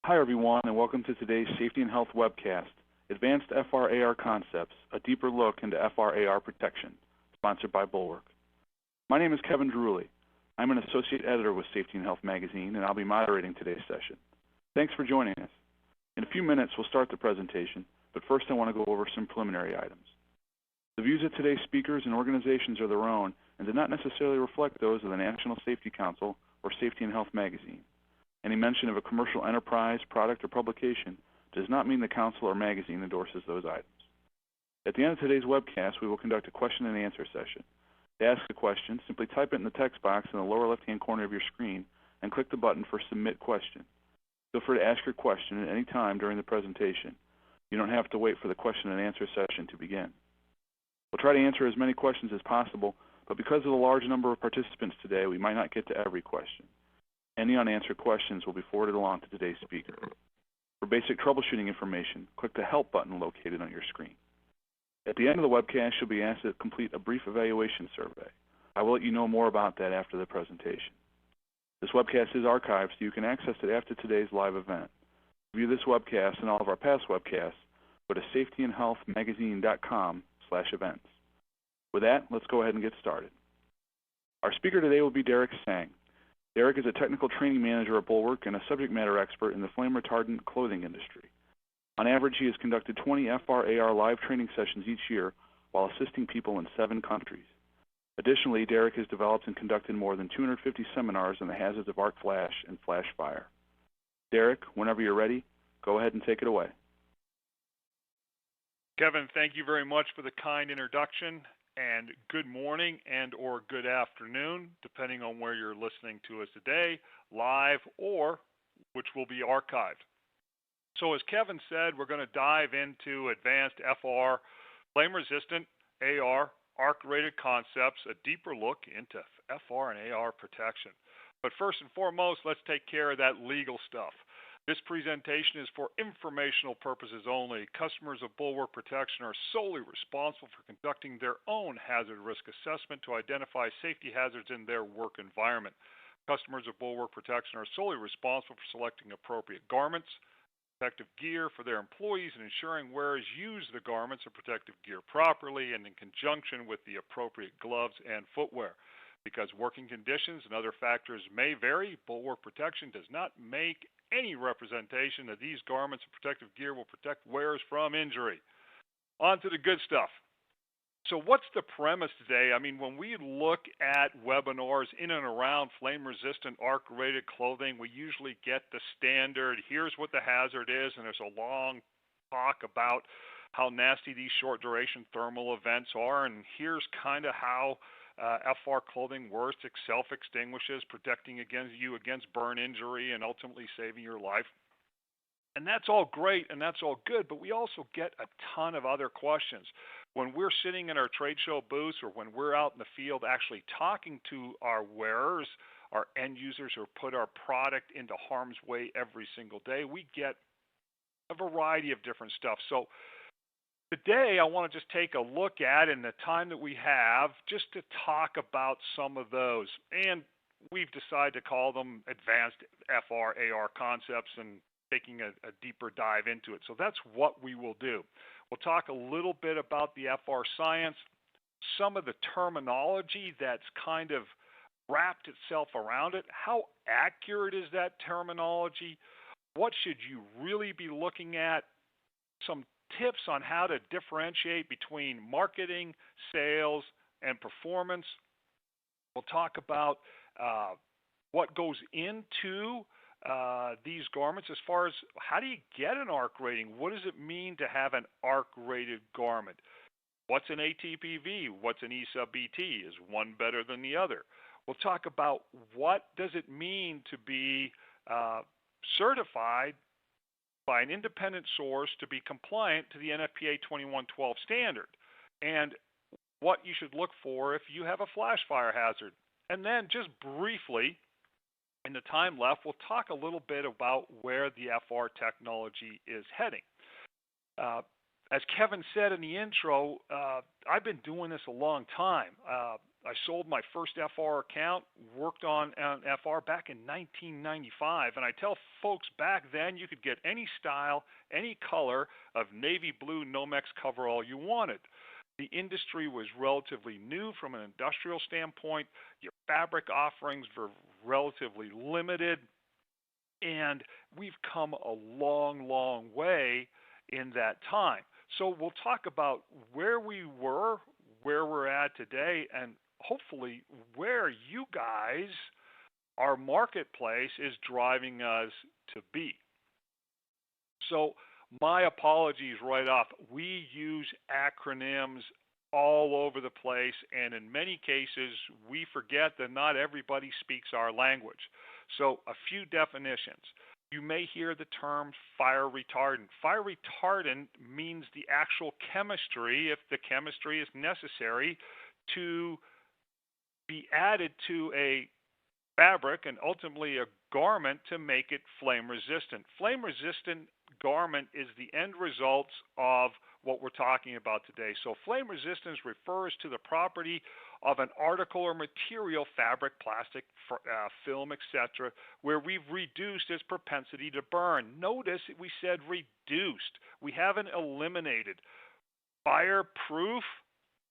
Hi everyone, and welcome to today's Safety and Health webcast, Advanced FR/AR Concepts, a deeper look into FR/AR protection, sponsored by Bulwark. My name is Kevin Drewley. I'm an associate editor with Safety and Health magazine, and I'll be moderating today's session. Thanks for joining us. In a few minutes, we'll start the presentation, but first I want to go over some preliminary items. The views of today's speakers and organizations are their own and do not necessarily reflect those of the National Safety Council or Safety and Health magazine. Any mention of a commercial enterprise, product, or publication does not mean the council or magazine endorses those items. At the end of today's webcast, we will conduct a question and answer session. To ask a question, simply type it in the text box in the lower left-hand corner of your screen and click the button for Submit Question. Feel free to ask your question at any time during the presentation. You don't have to wait for the question and answer session to begin. We'll try to answer as many questions as possible, but because of the large number of participants today, we might not get to every question. Any unanswered questions will be forwarded along to today's speaker. For basic troubleshooting information, click the Help button located on your screen. At the end of the webcast, you'll be asked to complete a brief evaluation survey. I will let you know more about that after the presentation. This webcast is archived, so you can access it after today's live event. To view this webcast and all of our past webcasts, go to safetyandhealthmagazine.com/events. With that, let's go ahead and get started. Our speaker today will be Derek Sang. Derek is a technical training manager at Bulwark and a subject matter expert in the flame retardant clothing industry. On average, he has conducted 20 FR/AR live training sessions each year while assisting people in 7 countries. Additionally, Derek has developed and conducted more than 250 seminars on the hazards of arc flash and flash fire. Derek, whenever you're ready, go ahead and take it away. Kevin, thank you very much for the kind introduction, and good morning and or good afternoon, depending on where you're listening to us today, live or which will be archived. So as Kevin said, we're going to dive into advanced FR, flame-resistant AR, arc-rated concepts, a deeper look into FR and AR protection. But first and foremost, let's take care of that legal stuff. This presentation is for informational purposes only. Customers of Bulwark Protection are solely responsible for conducting their own hazard risk assessment to identify safety hazards in their work environment. Customers of Bulwark Protection are solely responsible for selecting appropriate garments, protective gear for their employees, and ensuring wearers use the garments and protective gear properly and in conjunction with the appropriate gloves and footwear. Because working conditions and other factors may vary, Bulwark Protection does not make any representation that these garments and protective gear will protect wearers from injury. On to the good stuff. So what's the premise today? I mean, when we look at webinars in and around flame-resistant arc-rated clothing, we usually get the standard, here's what the hazard is, and there's a long talk about how nasty these short-duration thermal events are, and here's kind of how FR clothing works. It self-extinguishes, protecting you against burn injury and ultimately saving your life. And that's all great and that's all good, but we also get a ton of other questions. When we're sitting in our trade show booths or when we're out in the field actually talking to our wearers, our end users who put our product into harm's way every single day, we get a variety of different stuff. So today, I want to just take a look at, in the time that we have, just to talk about some of those. And we've decided to call them advanced FR/AR concepts and taking a deeper dive into it. So that's what we will do. We'll talk a little bit about the FR science, some of the terminology that's kind of wrapped itself around it. How accurate is that terminology? What should you really be looking at? Some tips on how to differentiate between marketing, sales, and performance. We'll talk about what goes into these garments as far as how do you get an arc rating? What does it mean to have an arc-rated garment? What's an ATPV? What's an E sub BT? Is one better than the other? We'll talk about what does it mean to be certified by an independent source to be compliant to the NFPA 2112 standard, and what you should look for if you have a flash fire hazard. And then just briefly, in the time left, we'll talk a little bit about where the FR technology is heading. As Kevin said in the intro, I've been doing this a long time. I sold my first FR account, worked on FR back in 1995, and I tell folks back then you could get any style, any color of navy blue Nomex coverall you wanted. The industry was relatively new from an industrial standpoint. Your fabric offerings were relatively limited, and we've come a long, long way in that time. So we'll talk about where we were, where we're at today, and hopefully where you guys, our marketplace, is driving us to be. So my apologies right off. We use acronyms all over the place, and in many cases we forget that not everybody speaks our language. So a few definitions. You may hear the term fire retardant. Fire retardant means the actual chemistry, if the chemistry is necessary, to be added to a fabric and ultimately a garment to make it flame resistant. Flame resistant garment is the end results of what we're talking about today. So flame resistance refers to the property of an article or material, fabric, plastic, film, etc., where we've reduced its propensity to burn. Notice we said reduced. We haven't eliminated. Fireproof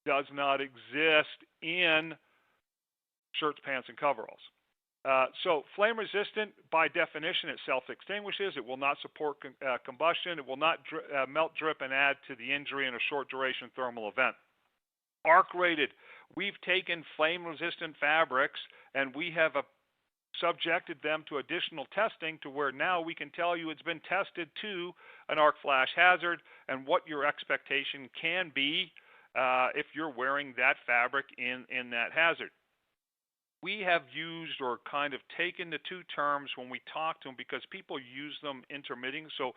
does not exist in shirts, pants, and coveralls. So flame resistant, by definition, it self-extinguishes. It will not support combustion. It will not melt, drip, and add to the injury in a short duration thermal event. Arc rated. We've taken flame resistant fabrics and we have subjected them to additional testing to where now we can tell you it's been tested to an arc flash hazard and what your expectation can be if you're wearing that fabric in that hazard. We have used or kind of taken the two terms when we talk to them because people use them intermitting. So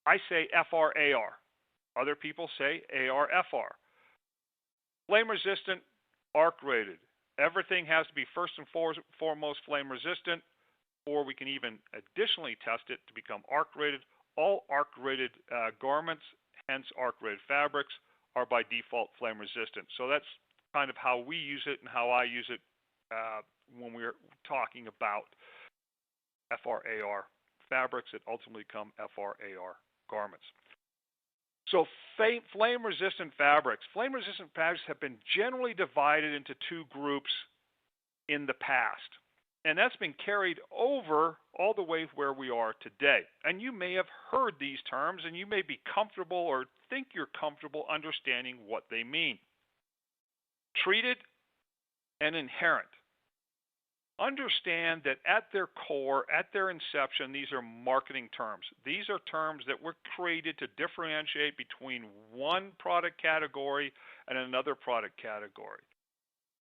I say FR-AR. Other people say AR-FR. Flame resistant, arc rated. Everything has to be first and foremost flame resistant, or we can even additionally test it to become arc rated. All arc rated garments, hence arc rated fabrics, are by default flame resistant. So that's kind of how we use it and how I use it when we're talking about FR-AR fabrics that ultimately become FR-AR garments. So flame-resistant fabrics. Flame-resistant fabrics have been generally divided into two groups in the past. And that's been carried over all the way where we are today. And you may have heard these terms, and you may be comfortable or think you're comfortable understanding what they mean. Treated and inherent. Understand that at their core, at their inception, these are marketing terms. These are terms that were created to differentiate between one product category and another product category.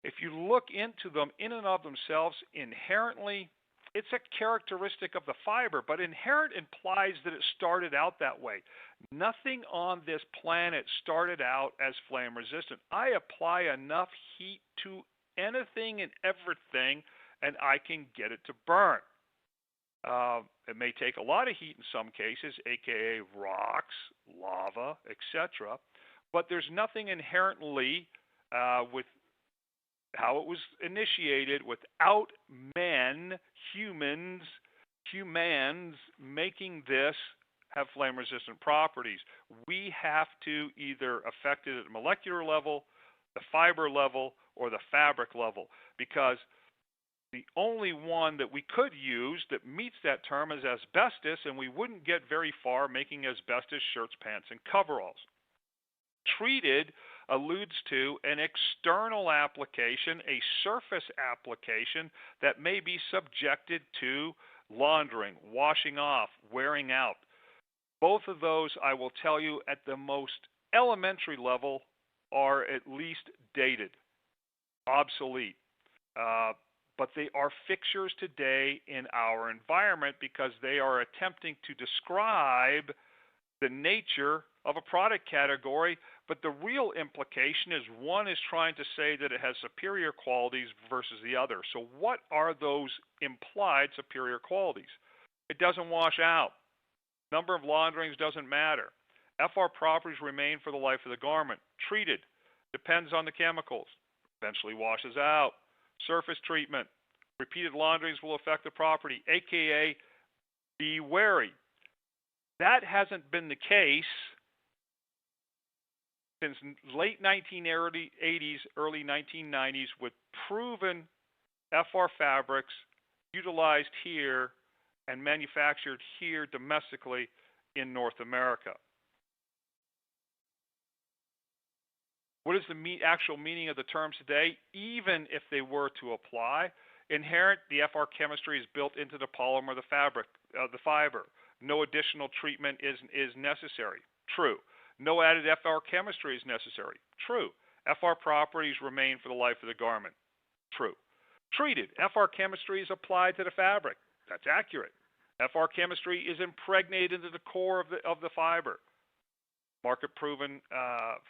If you look into them in and of themselves, inherently, it's a characteristic of the fiber, but inherent implies that it started out that way. Nothing on this planet started out as flame resistant. I apply enough heat to anything and everything, and I can get it to burn. It may take a lot of heat in some cases, aka rocks, lava, etc., but there's nothing inherently with how it was initiated without humans making this have flame-resistant properties. We have to either affect it at the molecular level, the fiber level, or the fabric level, because the only one that we could use that meets that term is asbestos, and we wouldn't get very far making asbestos shirts, pants, and coveralls. Treated alludes to an external application, a surface application that may be subjected to laundering, washing off, wearing out. Both of those, I will tell you, at the most elementary level, are at least dated, obsolete. But they are fixtures today in our environment because they are attempting to describe the nature of a product category, but the real implication is one is trying to say that it has superior qualities versus the other. So what are those implied superior qualities? It doesn't wash out. Number of launderings doesn't matter. FR properties remain for the life of the garment. Treated depends on the chemicals. eventually washes out. Surface treatment. Repeated launderings will affect the property, aka be wary. That hasn't been the case since late 1980s, early 1990s with proven FR fabrics utilized here and manufactured here domestically in North America. What is the actual meaning of the terms today, even if they were to apply? Inherent, the FR chemistry is built into the polymer of the fabric, the fiber. No additional treatment is necessary. True. No added FR chemistry is necessary. True. FR properties remain for the life of the garment. True. Treated, FR chemistry is applied to the fabric. That's accurate. FR chemistry is impregnated into the core of the fiber. Market-proven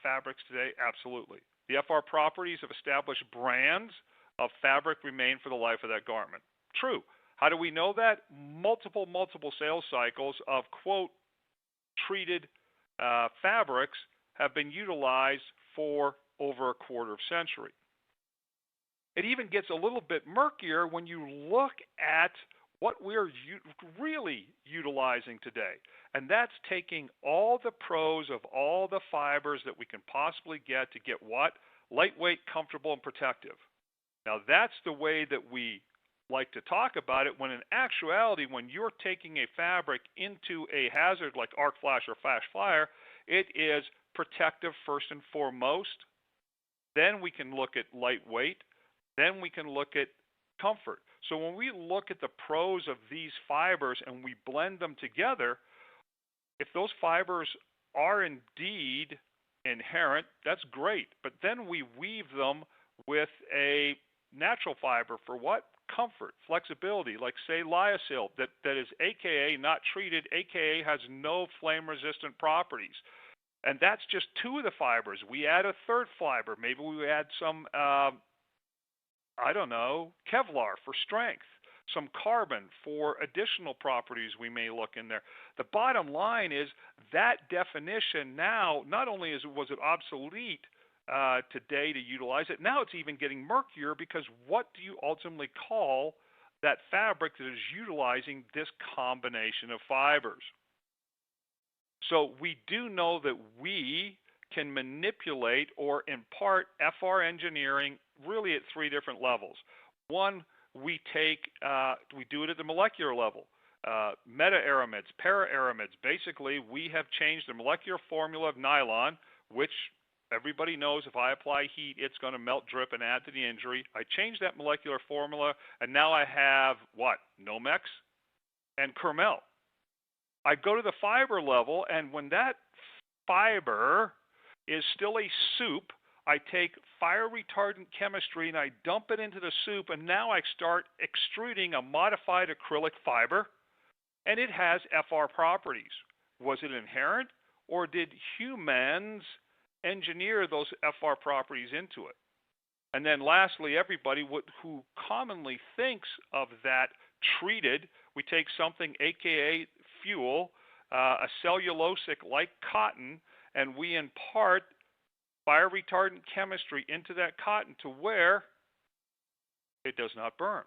fabrics today, absolutely. The FR properties of established brands of fabric remain for the life of that garment. True. How do we know that? Multiple sales cycles of, quote, treated fabrics have been utilized for over a quarter of a century. It even gets a little bit murkier when you look at what we're really utilizing today. And that's taking all the pros of all the fibers that we can possibly get to get what? Lightweight, comfortable, and protective. Now that's the way that we like to talk about it, when in actuality, when you're taking a fabric into a hazard like arc flash or flash fire, it is protective first and foremost. Then we can look at lightweight. Then we can look at comfort. So when we look at the pros of these fibers and we blend them together, if those fibers are indeed inherent, that's great. But then we weave them with a natural fiber for what? Comfort, flexibility, like say lyocell, that is AKA not treated, AKA has no flame resistant properties. And that's just two of the fibers. We add a third fiber. Maybe we add some I don't know, Kevlar for strength, some carbon for additional properties we may look in there. The bottom line is that definition now, not only was it obsolete today to utilize it, now it's even getting murkier, because what do you ultimately call that fabric that is utilizing this combination of fibers? So we do know that we can manipulate or impart FR engineering really at three different levels. One, we do it at the molecular level. Meta-aramids, para-aramids. Basically, we have changed the molecular formula of nylon, which everybody knows if I apply heat, it's going to melt, drip, and add to the injury. I changed that molecular formula, and now I have what? Nomex and Kermel. I go to the fiber level, and when that fiber is still a soup, I take fire retardant chemistry and I dump it into the soup, and now I start extruding a modified acrylic fiber, and it has FR properties. Was it inherent, or did humans engineer those FR properties into it? And then lastly, everybody who commonly thinks of that treated, we take something AKA fuel, a cellulosic like cotton, and we impart fire retardant chemistry into that cotton to where it does not burn.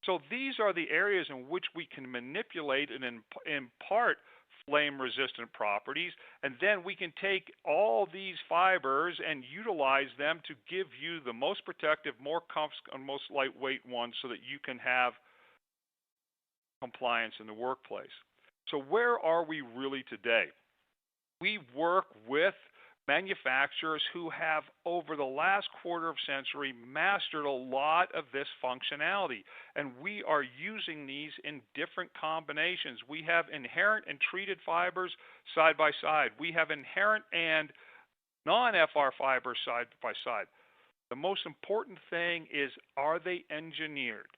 So these are the areas in which we can manipulate and impart flame resistant properties, and then we can take all these fibers and utilize them to give you the most protective, more comfortable, and most lightweight ones, so that you can have compliance in the workplace. So where are we really today? We work with manufacturers who have, over the last quarter of century, mastered a lot of this functionality, and we are using these in different combinations. We have inherent and treated fibers side by side. We have inherent and non-FR fibers side by side. The most important thing is, are they engineered?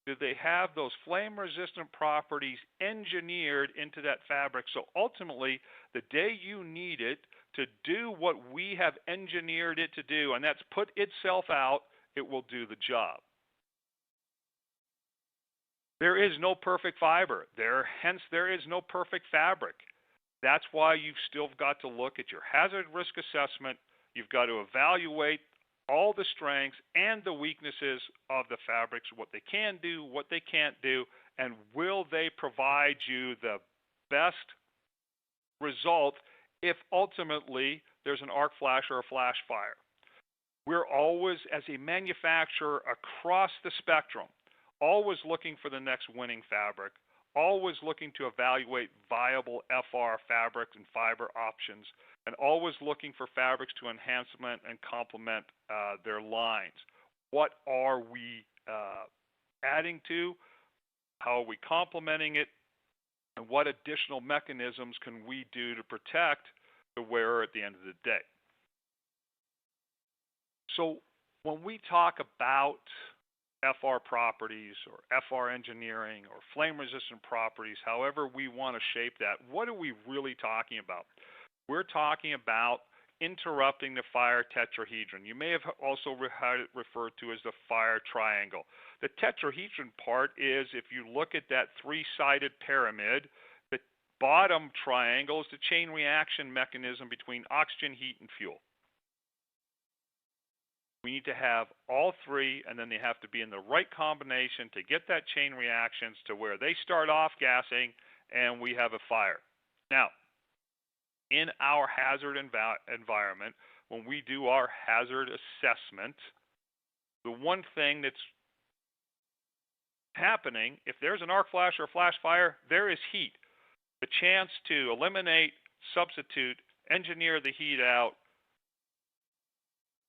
Do they have those flame-resistant properties engineered into that fabric? So ultimately, the day you need it to do what we have engineered it to do, and that's put itself out, it will do the job. There is no perfect fiber. Hence, there is no perfect fabric. That's why you've still got to look at your hazard risk assessment. You've got to evaluate, all the strengths and the weaknesses of the fabrics, what they can do, what they can't do, and will they provide you the best result if ultimately there's an arc flash or a flash fire. We're always, as a manufacturer across the spectrum, always looking for the next winning fabric, always looking to evaluate viable FR fabric and fiber options, and always looking for fabrics to enhancement and complement their lines. What are we adding to? How are we complementing it? And what additional mechanisms can we do to protect the wearer at the end of the day? So when we talk about FR properties or FR engineering or flame resistant properties, however we want to shape that, what are we really talking about? We're talking about interrupting the fire tetrahedron. You may have also heard it referred to as the fire triangle. The tetrahedron part is, if you look at that three-sided pyramid, the bottom triangle is the chain reaction mechanism between oxygen, heat, and fuel. We need to have all three, and then they have to be in the right combination to get that chain reactions to where they start off gassing and we have a fire. Now, in our hazard environment, when we do our hazard assessment, the one thing that's happening, if there's an arc flash or a flash fire, there is heat. The chance to eliminate, substitute, engineer the heat out,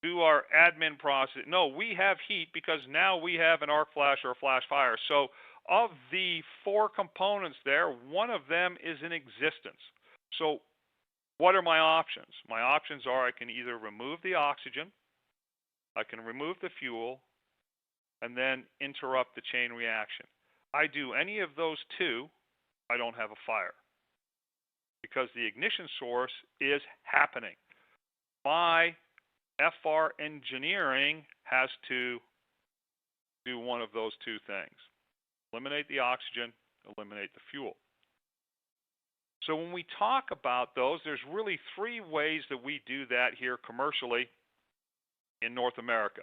do our admin process. No, we have heat because now we have an arc flash or a flash fire. So of the four components there, one of them is in existence. So what are my options? My options are I can either remove the oxygen, I can remove the fuel, and then interrupt the chain reaction. I do any of those two, I don't have a fire because the ignition source is happening. My FR engineering has to do one of those two things. Eliminate the oxygen, eliminate the fuel. So when we talk about those, there's really three ways that we do that here commercially in North America.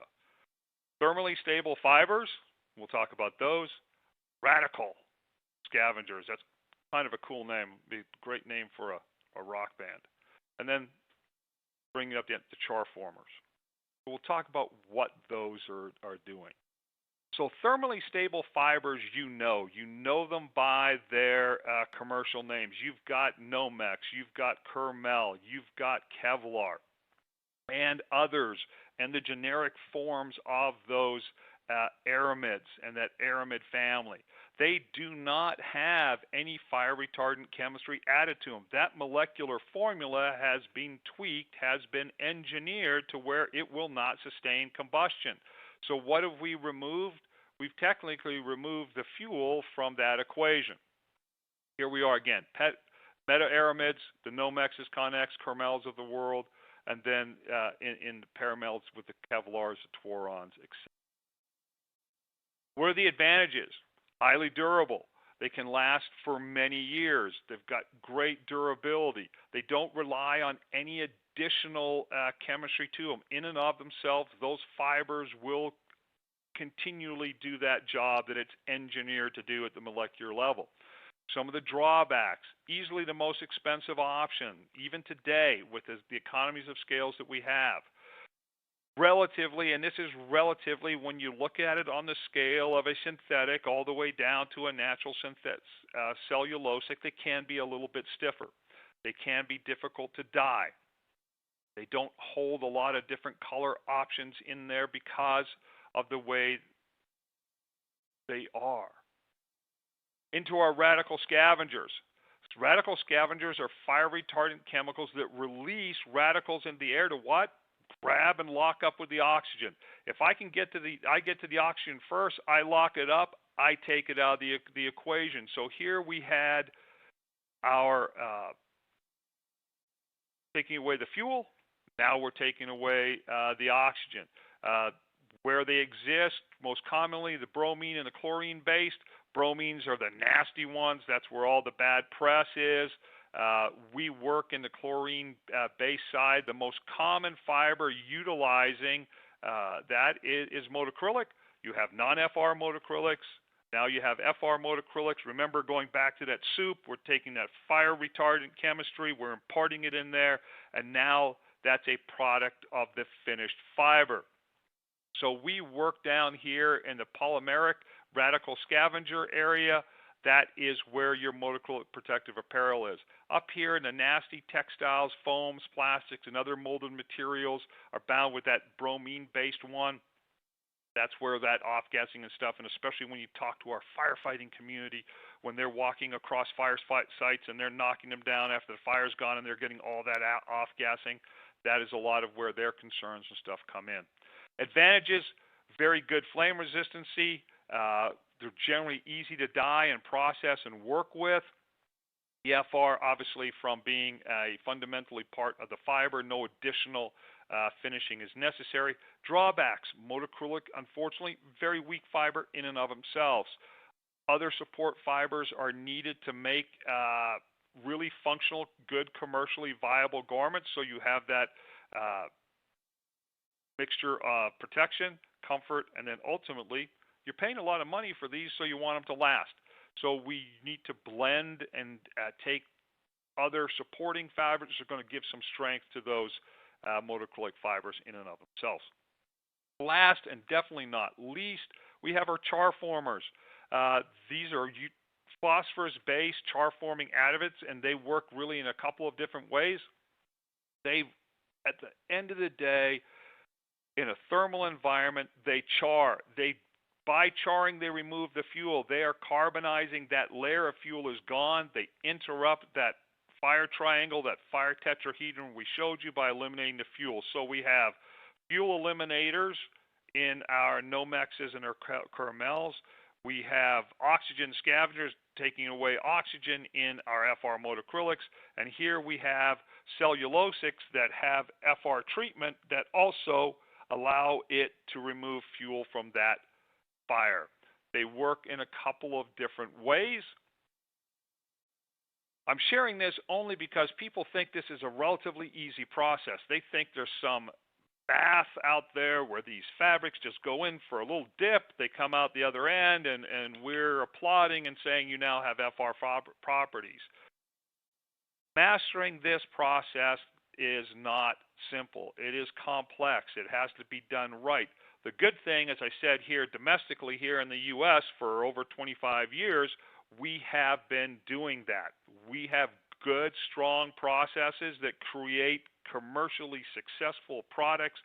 Thermally stable fibers, we'll talk about those. Radical Scavengers, that's kind of a cool name, be a great name for a rock band. And then bringing up the Char formers. We'll talk about what those are doing. So thermally stable fibers, you know them by their commercial names. You've got Nomex, you've got Kermel, you've got Kevlar, and others, and the generic forms of those aramids and that aramid family. They do not have any fire retardant chemistry added to them. That molecular formula has been tweaked, has been engineered to where it will not sustain combustion. So what have we removed? We've technically removed the fuel from that equation. Here we are again, meta-aramids, the Nomexes, Connex, Kermels of the world, and then in the paramels with the Kevlars, the Tworons, etc. What are the advantages? Highly durable. They can last for many years. They've got great durability. They don't rely on any additional chemistry to them. In and of themselves, those fibers will continually do that job that it's engineered to do at the molecular level. Some of the drawbacks, easily the most expensive option, even today with the economies of scales that we have. Relatively, and this is relatively when you look at it on the scale of a synthetic all the way down to a natural cellulosic, they can be a little bit stiffer. They can be difficult to dye. They don't hold a lot of different color options in there because of the way they are. Into our radical scavengers. Radical scavengers are fire retardant chemicals that release radicals in the air to what? Grab and lock up with the oxygen. If I can get to the oxygen first, I lock it up, I take it out of the equation. So here we had our taking away the fuel. Now we're taking away the oxygen. Where they exist, most commonly the bromine and the chlorine based. Bromines are the nasty ones. That's where all the bad press is. We work in the chlorine based side. The most common fiber utilizing That is motocrylic. You have non-FR motocrylics. Now you have FR motocrylics. Remember, going back to that soup, we're taking that fire retardant chemistry, we're imparting it in there, and now that's a product of the finished fiber. So we work down here in the polymeric radical scavenger area. That is where your motocrylic protective apparel is. Up here in the nasty textiles, foams, plastics, and other molded materials are bound with that bromine-based one. That's where that off-gassing and stuff, and especially when you talk to our firefighting community, when they're walking across fire sites and they're knocking them down after the fire's gone and they're getting all that off-gassing, that is a lot of where their concerns and stuff come in. Advantages, very good flame resistancy. They're generally easy to dye and process and work with. The FR, obviously, from being a fundamentally part of the fiber, no additional finishing is necessary. Drawbacks, motocrylic, unfortunately, very weak fiber in and of themselves. Other support fibers are needed to make really functional, good, commercially viable garments, so you have that mixture of protection, comfort, and then ultimately, you're paying a lot of money for these, so you want them to last. So we need to blend and take other supporting fibers that are going to give some strength to those motocrylic fibers in and of themselves. Last and definitely not least, we have our char formers. These are phosphorus-based char-forming additives, and they work really in a couple of different ways. They, at the end of the day, in a thermal environment, they char. By charring, they remove the fuel. They are carbonizing. That layer of fuel is gone. They interrupt that fire triangle, that fire tetrahedron we showed you by eliminating the fuel. So we have fuel eliminators in our Nomexes and our caramels. We have oxygen scavengers taking away oxygen in our FR motocrylics. And here we have cellulosics that have FR treatment that also allow it to remove fuel from that fire. They work in a couple of different ways. I'm sharing this only because people think this is a relatively easy process. They think there's some bath out there where these fabrics just go in for a little dip, they come out the other end, and we're applauding and saying you now have FR properties. Mastering this process is not simple. It is complex. It has to be done right. The good thing, as I said here domestically here in the U.S. for over 25 years, we have been doing that. We have good, strong processes that create commercially successful products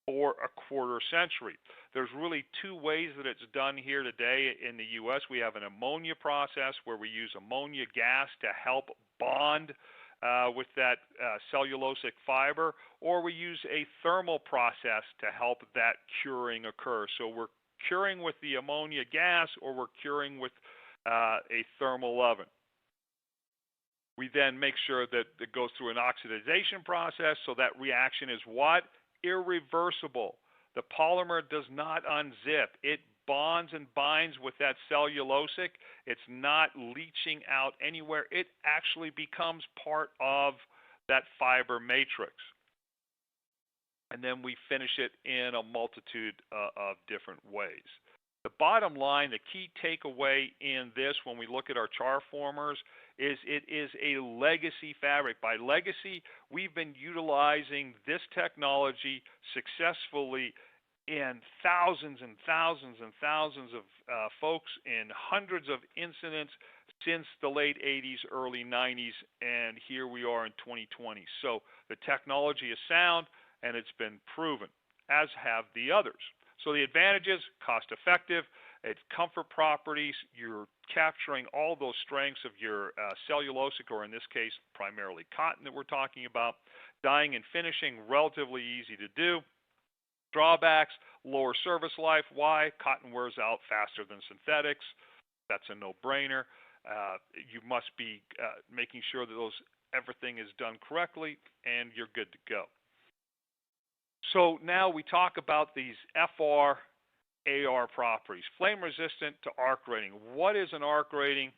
for a quarter century. There's really two ways that it's done here today in the U.S. We have an ammonia process where we use ammonia gas to help bond with that cellulosic fiber, or we use a thermal process to help that curing occur. So we're curing with the ammonia gas, or we're curing with a thermal oven. We then make sure that it goes through an oxidization process, so that reaction is what? Irreversible. The polymer does not unzip. It bonds and binds with that cellulosic. It's not leaching out anywhere. It actually becomes part of that fiber matrix. And then we finish it in a multitude of different ways. The bottom line, the key takeaway in this when we look at our char formers is it is a legacy fabric. By legacy, we've been utilizing this technology successfully in thousands and thousands and thousands of folks in hundreds of incidents since the late 80s, early 90s, and here we are in 2020. So the technology is sound and it's been proven, as have the others. So the advantages, cost effective, it's comfort properties, you're capturing all those strengths of your cellulosic, or in this case, primarily cotton that we're talking about. Dyeing and finishing, relatively easy to do. Drawbacks, lower service life. Why? Cotton wears out faster than synthetics. That's a no-brainer. You must be making sure that everything is done correctly, and you're good to go. So now we talk about these FR, AR properties. Flame resistant to arc rating. What is an arc rating?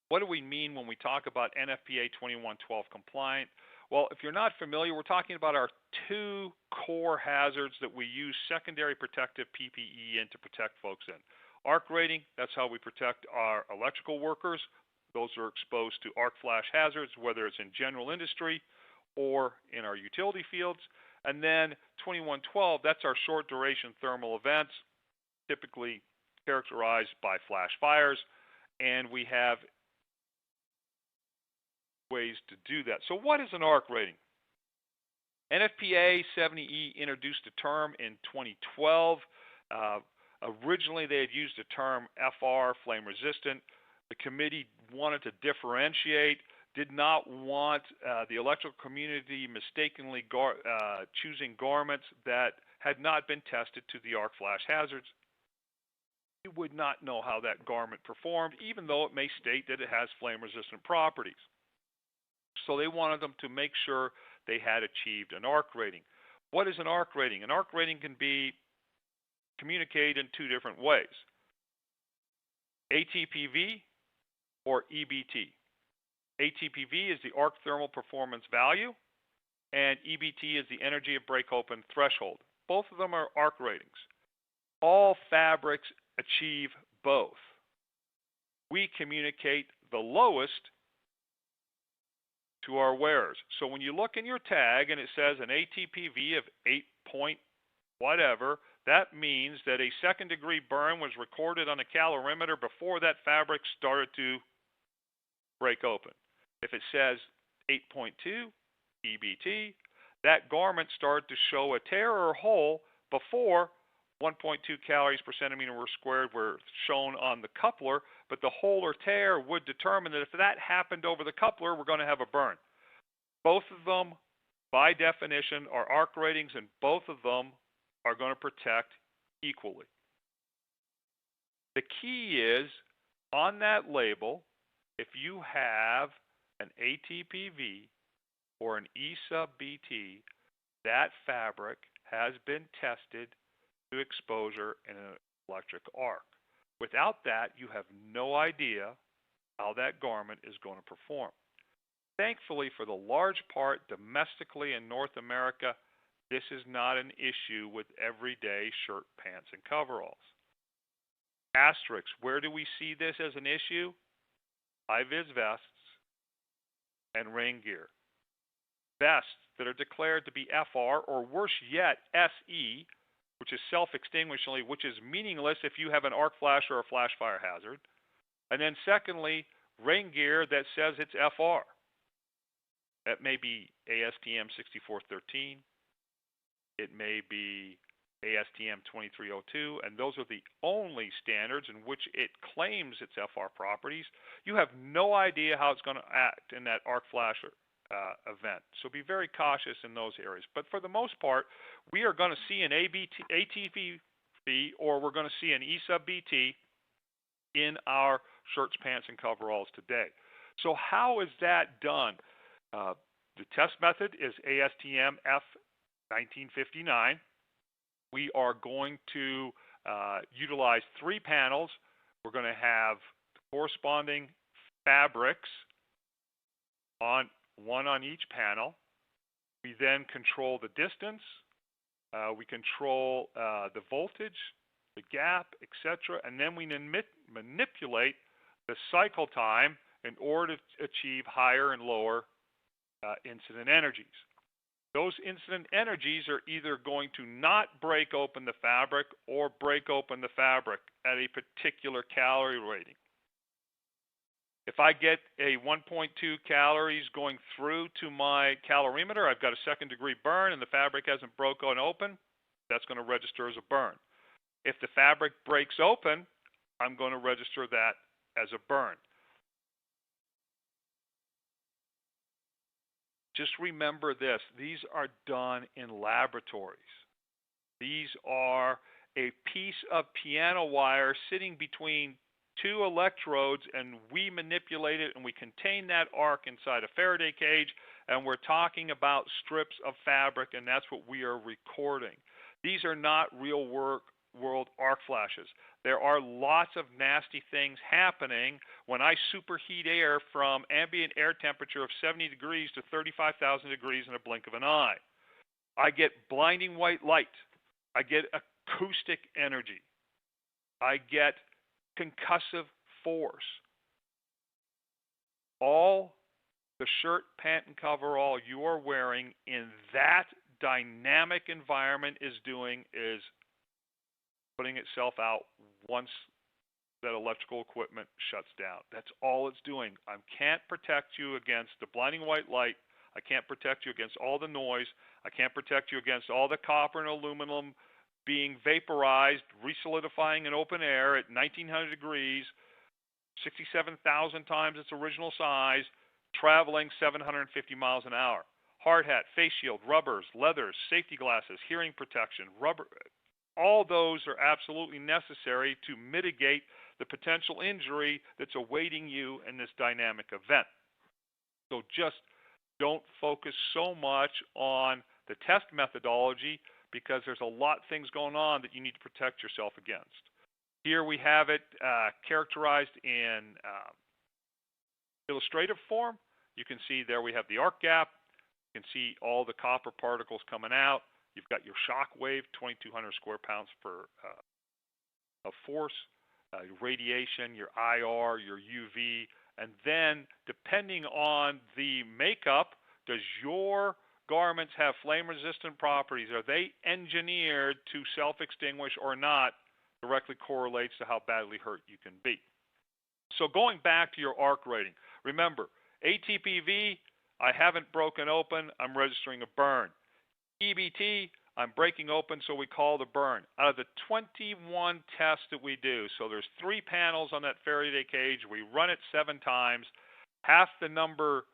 What do we mean when we talk about NFPA 2112 compliant? Well, if you're not familiar, we're talking about our two core hazards that we use secondary protective PPE in to protect folks in. Arc rating, that's how we protect our electrical workers. Those are exposed to arc flash hazards, whether it's in general industry or in our utility fields. And then 2112, that's our short duration thermal events, typically characterized by flash fires, and we have ways to do that. So what is an arc rating? NFPA 70E introduced a term in 2012. Originally, they had used the term FR, flame resistant. The committee wanted to differentiate, did not want the electrical community mistakenly choosing garments that had not been tested to the arc flash hazards. You would not know how that garment performed, even though it may state that it has flame resistant properties. So they wanted them to make sure they had achieved an arc rating. What is an arc rating? An arc rating can be communicated in two different ways: ATPV or EBT. ATPV is the arc thermal performance value, and EBT is the energy of break open threshold. Both of them are arc ratings. All fabrics achieve both. We communicate the lowest to our wearers. So when you look in your tag and it says an ATPV of 8 point whatever, that means that a second degree burn was recorded on a calorimeter before that fabric started to break open. If it says 8.2 EBT, that garment started to show a tear or hole before 1.2 calories per centimeter squared were shown on the coupler, but the hole or tear would determine that if that happened over the coupler, we're going to have a burn. Both of them, by definition, are arc ratings, and both of them are going to protect equally. The key is, on that label, if you have an ATPV or an E sub BT, that fabric has been tested to exposure in an electric arc. Without that, you have no idea how that garment is going to perform. Thankfully, for the large part domestically in North America, this is not an issue with everyday shirt, pants, and coveralls. Asterisks, where do we see this as an issue? High-vis vests and rain gear. Vests that are declared to be FR, or worse yet, SE, which is self-extinguishing, which is meaningless if you have an arc flash or a flash fire hazard. And then secondly, rain gear that says it's FR. That may be ASTM 6413. It may be ASTM 2302, and those are the only standards in which it claims its FR properties. You have no idea how it's going to act in that arc flash event. So be very cautious in those areas. But for the most part, we are going to see an ATPV or we're going to see an E sub BT in our shirts, pants, and coveralls today. So how is that done? The test method is ASTM F1959. We are going to utilize 3 panels. We're going to have corresponding fabrics on one on each panel. We then control the distance. We control the voltage, the gap, etc. And then we manipulate the cycle time in order to achieve higher and lower incident energies. Those incident energies are either going to not break open the fabric or break open the fabric at a particular calorie rating. If I get a 1.2 calories going through to my calorimeter, I've got a second degree burn and the fabric hasn't broken open, that's going to register as a burn. If the fabric breaks open, I'm going to register that as a burn. Just remember this, these are done in laboratories. These are a piece of piano wire sitting between 2 electrodes, and we manipulate it and we contain that arc inside a Faraday cage, and we're talking about strips of fabric, and that's what we are recording. These are not real world arc flashes. There are lots of nasty things happening when I superheat air from ambient air temperature of 70 degrees to 35,000 degrees in a blink of an eye. I get blinding white light. I get acoustic energy. I get concussive force. All the shirt, pant, and coverall you are wearing in that dynamic environment is doing is putting itself out once that electrical equipment shuts down. That's all it's doing. I can't protect you against the blinding white light. I can't protect you against all the noise. I can't protect you against all the copper and aluminum being vaporized, resolidifying in open air at 1900 degrees, 67,000 times its original size, traveling 750 miles an hour. Hard hat, face shield, rubbers, leathers, safety glasses, hearing protection, rubber, all those are absolutely necessary to mitigate the potential injury that's awaiting you in this dynamic event. So just don't focus so much on the test methodology because there's a lot of things going on that you need to protect yourself against. Here we have it characterized in illustrative form. You can see there we have the arc gap. You can see all the copper particles coming out. You've got your shock wave, 2,200 square pounds of force, your radiation, your IR, your UV, and then depending on the makeup, does your garments have flame-resistant properties? Are they engineered to self-extinguish or not? Directly correlates to how badly hurt you can be. So going back to your arc rating, remember, ATPV, I haven't broken open, I'm registering a burn. EBT, I'm breaking open, so we call the burn. Out of the 21 tests that we do, so there's 3 panels on that Faraday cage, we run it 7 times, half the number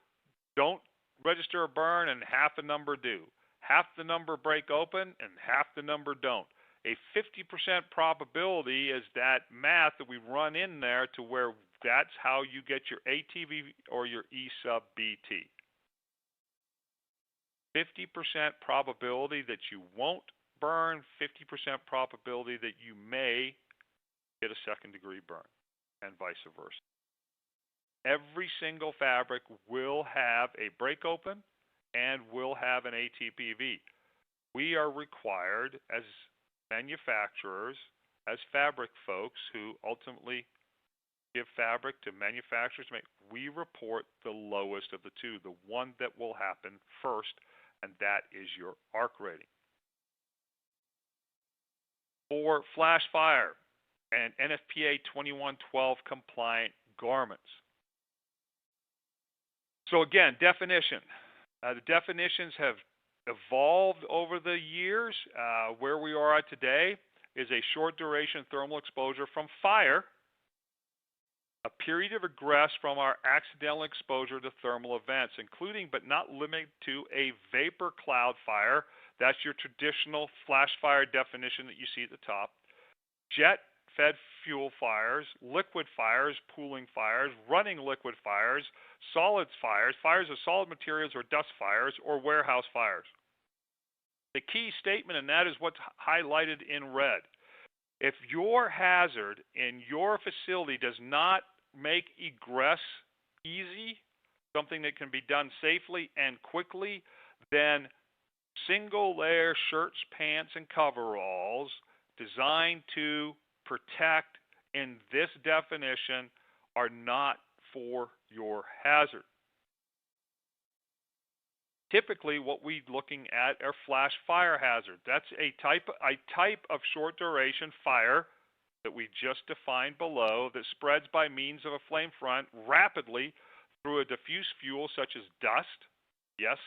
don't register a burn and half the number do. Half the number break open and half the number don't. A 50% probability is that math that we run in there to where that's how you get your ATV or your E sub BT. 50% probability that you won't burn, 50% probability that you may get a second-degree burn, and vice versa. Every single fabric will have a break open and will have an ATPV. We are required as manufacturers, as fabric folks who ultimately give fabric to manufacturers to make, we report the lowest of the two, the one that will happen first, and that is your arc rating. For flash fire and NFPA 2112 compliant garments. So again, definition. The definitions have evolved over the years. Where we are at today is a short duration thermal exposure from fire, a period of egress from our accidental exposure to thermal events, including but not limited to a vapor cloud fire. That's your traditional flash fire definition that you see at the top. Jet-fed fuel fires, liquid fires, pooling fires, running liquid fires, solids fires, fires of solid materials or dust fires, or warehouse fires. The key statement in that is what's highlighted in red. If your hazard in your facility does not make egress easy, something that can be done safely and quickly, then single layer shirts, pants, and coveralls designed to protect in this definition are not for your hazard. Typically, what we're looking at are flash fire hazards. That's a type of short duration fire that we just defined below that spreads by means of a flame front rapidly through a diffuse fuel such as dust. Yes,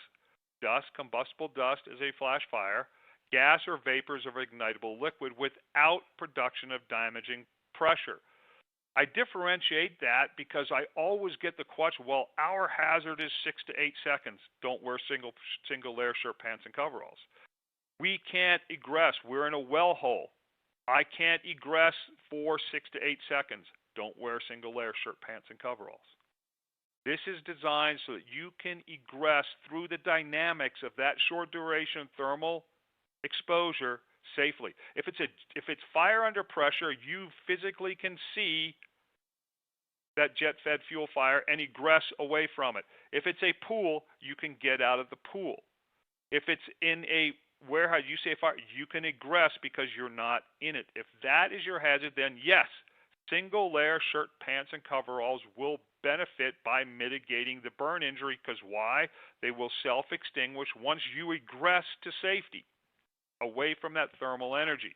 dust, combustible dust is a flash fire. Gas or vapors of ignitable liquid without production of damaging pressure. I differentiate that because I always get the question, well, our hazard is 6 to 8 seconds. Don't wear single layer shirt, pants, and coveralls. We can't egress. We're in a well hole. I can't egress for 6 to 8 seconds. Don't wear single layer shirt, pants, and coveralls. This is designed so that you can egress through the dynamics of that short duration thermal exposure safely. If it's fire under pressure, you physically can see that jet-fed fuel fire and egress away from it. If it's a pool, you can get out of the pool. If it's in a warehouse, you say fire, you can egress because you're not in it. If that is your hazard, then yes, single layer shirt, pants, and coveralls will benefit by mitigating the burn injury, because why? They will self-extinguish once you egress to safety, away from that thermal energy.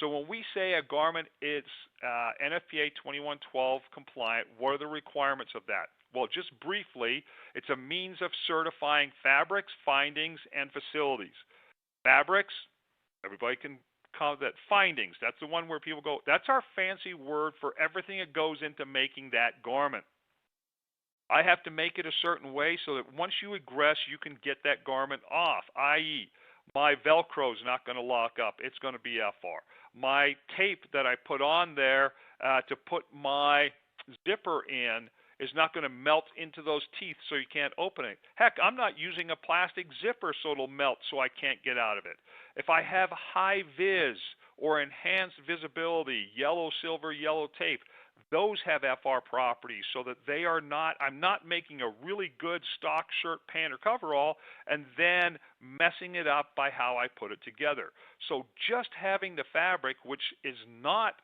So when we say a garment is NFPA 2112 compliant, what are the requirements of that? Well, just briefly, it's a means of certifying fabrics, findings, and facilities. Fabrics, everybody can call that findings. That's the one where people go, that's our fancy word for everything that goes into making that garment. I have to make it a certain way so that once you egress, you can get that garment off, i.e., my Velcro is not going to lock up. It's going to be FR. My tape that I put on there to put my zipper in is not going to melt into those teeth so you can't open it. Heck, I'm not using a plastic zipper so it'll melt so I can't get out of it. If I have high vis or enhanced visibility, yellow, silver, yellow tape, those have FR properties so that they are not, I'm not making a really good stock shirt, pant, or coverall and then messing it up by how I put it together. So just having the fabric, which is not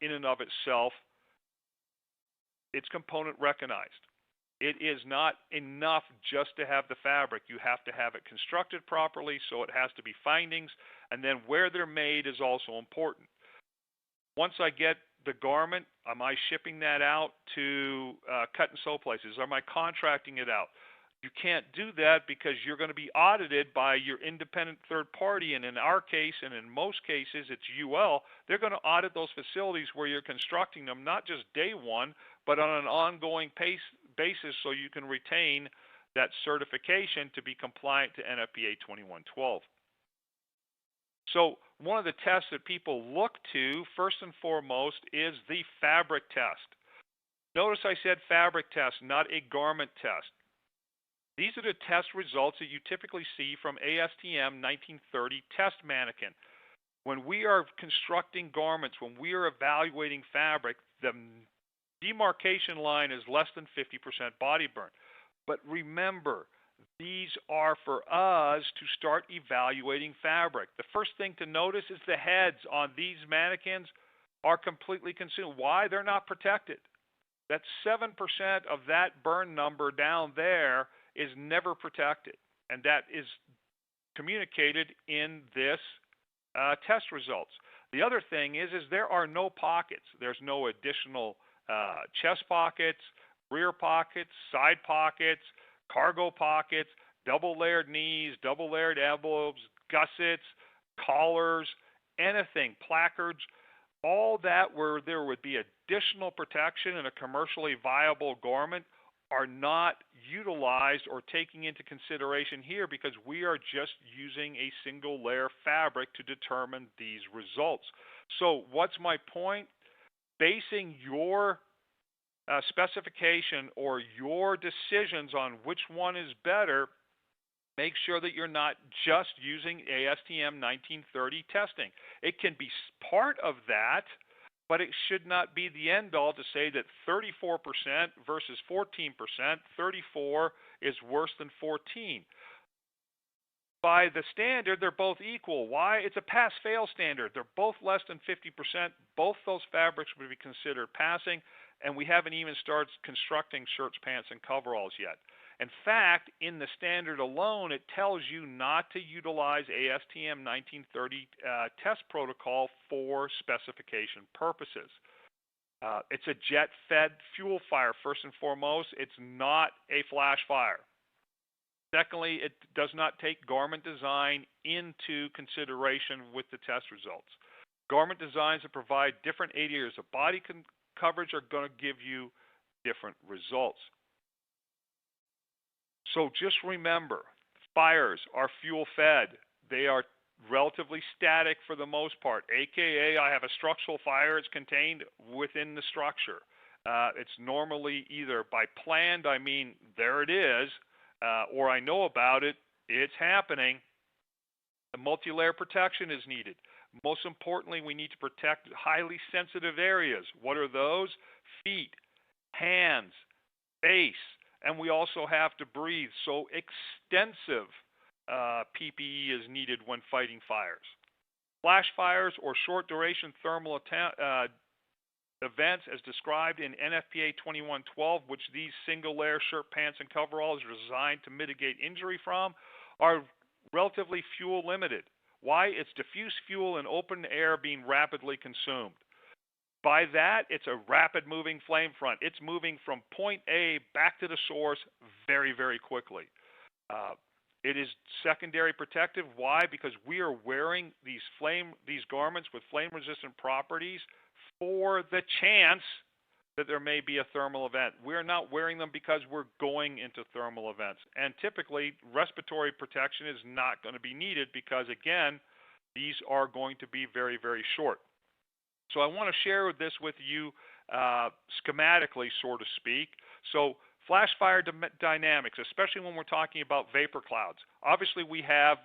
in and of itself, it's component recognized. It is not enough just to have the fabric. You have to have it constructed properly, so it has to be findings, and then where they're made is also important. Once I get the garment, am I shipping that out to cut and sew places? Am I contracting it out? You can't do that because you're going to be audited by your independent third party, and in our case, and in most cases, it's UL. They're going to audit those facilities where you're constructing them, not just day one, but on an ongoing basis so you can retain that certification to be compliant to NFPA 2112. So one of the tests that people look to, first and foremost, is the fabric test. Notice I said fabric test, not a garment test. These are the test results that you typically see from ASTM 1930 test mannequin. When we are constructing garments, when we are evaluating fabric, the demarcation line is less than 50% body burn. But remember, these are for us to start evaluating fabric. The first thing to notice is the heads on these mannequins are completely consumed. Why? They're not protected. That's 7% of that burn number down there is never protected, and that is communicated in this test results. The other thing is there are no pockets. There's no additional chest pockets, rear pockets, side pockets, cargo pockets, double-layered knees, double-layered elbows, gussets, collars, anything, placards, all that where there would be additional protection in a commercially viable garment are not utilized or taking into consideration here because we are just using a single layer fabric to determine these results. So what's my point? Basing your specification or your decisions on which one is better, make sure that you're not just using ASTM 1930 testing. It can be part of that, but it should not be the end all to say that 34% versus 14%, 34 is worse than 14. By the standard, they're both equal. Why? It's a pass-fail standard. They're both less than 50%. Both those fabrics would be considered passing, and we haven't even started constructing shirts, pants, and coveralls yet. In fact, in the standard alone, it tells you not to utilize ASTM 1930 test protocol for specification purposes. It's a jet-fed fuel fire, first and foremost. It's not a flash fire. Secondly, it does not take garment design into consideration with the test results. Garment designs that provide different areas of body coverage are going to give you different results. So just remember, fires are fuel-fed. They are relatively static for the most part, aka I have a structural fire, it's contained within the structure. It's normally either by planned, I mean, there it is, or I know about it, it's happening. A multi-layer protection is needed. Most importantly, we need to protect highly sensitive areas. What are those? Feet, hands, face, and we also have to breathe. So extensive PPE is needed when fighting fires. Flash fires or short duration thermal events as described in NFPA 2112, which these single layer shirt, pants, and coveralls are designed to mitigate injury from, are relatively fuel limited. Why? It's diffuse fuel in open air being rapidly consumed. By that, it's a rapid moving flame front. It's moving from point A back to the source very, very quickly. It is secondary protective. Why? Because we are wearing these garments with flame-resistant properties for the chance that there may be a thermal event. We're not wearing them because we're going into thermal events. And typically, respiratory protection is not going to be needed because, again, these are going to be very, very short. So I want to share this with you schematically, so to speak. So flash fire dynamics, especially when we're talking about vapor clouds. Obviously, we have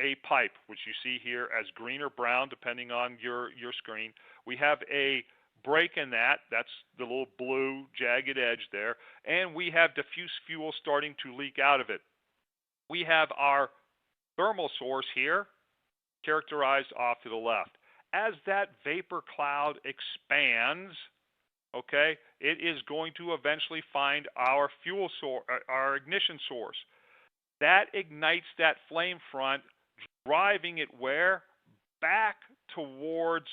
a pipe, which you see here as green or brown, depending on your screen. We have a break in that. That's the little blue jagged edge there. And we have diffuse fuel starting to leak out of it. We have our thermal source here, characterized off to the left. As that vapor cloud expands, okay, it is going to eventually find our fuel source, our ignition source. That ignites that flame front, driving it where? Back towards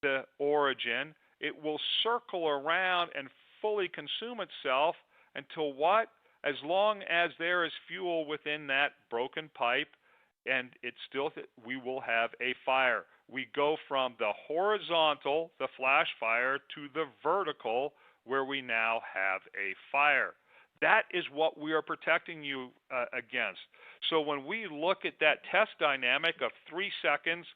the origin. It will circle around and fully consume itself until what? As long as there is fuel within that broken pipe, and it's still, we will have a fire. We go from the horizontal, the flash fire, to the vertical, where we now have a fire. That is what we are protecting you against. So when we look at that test dynamic of 3 seconds,